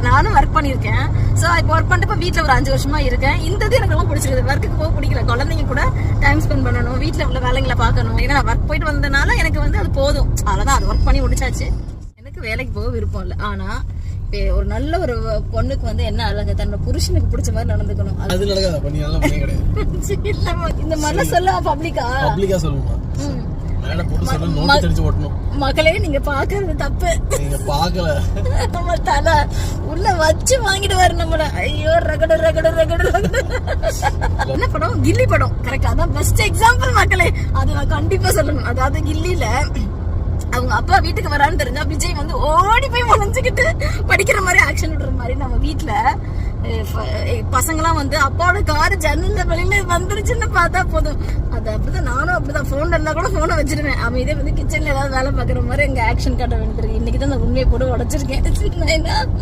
நானும் ஒர்க் பண்ணிருக்கேன். சோ இப்போ ஒர்க் பண்ணிட்டு வீட்டுல ஒரு 5 வருஷமா இருக்கேன். இந்த இது எனக்கு ரொம்ப பிடிச்சிருக்கு. ஒர்க்குக்கு போக பிடிக்கல, குழந்தைங்க கூட டைம் ஸ்பெண்ட் பண்ணணும், வீட்டுல உள்ள வேலைங்களை பார்க்கணும். ஏன்னா ஒர்க் போயிட்டு வந்ததுனால எனக்கு அது போதும், அவ்வளவுதான். அது ஒர்க் பண்ணி முடிச்சாச்சு. எனக்கு வேலைக்கு போக விருப்பம் இல்லை. ஆனா ஒரு நல்ல ஒரு பொண்ணுக்கு என்ன அழகு, தன்னோட புருஷனுக்கு பிடிச்ச மாதிரி நடந்துக்கணும். அது இந்த மனசெல்லாம் பப்ளிக்கா சொல்லுமா? மகளே, நீங்க பாக்குறது தப்பு. நீங்க பாக்கல, நம்ம தலை உள்ள வச்சு வாங்கிட்டு வர நம்மள. ஐயோ, ரகட ரகட ரகட ரகட. என்ன படம்? கில்லி படம். கரெக்ட், அதான் பெஸ்ட் எக்ஸாம்பிள் மக்களே. அது நான் கண்டிப்பா சொல்லணும். அதாவது கில்லில அவங்க அப்பா வீட்டுக்கு வரான்னு தெரிஞ்சா விஜய் ஓடி போய் முளைஞ்சுக்கிட்டு படிக்கிற மாதிரி ஆக்ஷன் விடுற மாதிரி நம்ம வீட்டுல பசங்கெல்லாம் அப்பாவோட காரு ஜன்னல்ல வெளியில வந்துருச்சுன்னு பார்த்தா போதும். அது அப்படிதான், நானும் அப்படிதான். போன்ல இருந்தா கூட போனை வச்சிருவேன். அவன் இதே கிச்சன்ல ஏதாவது வேலை பாக்குற மாதிரி எங்க ஆக்ஷன் காட்ட வேண்டியிருக்கு. இன்னைக்குதான் அந்த உண்மையை போட்டு உடைச்சிருக்கேன்.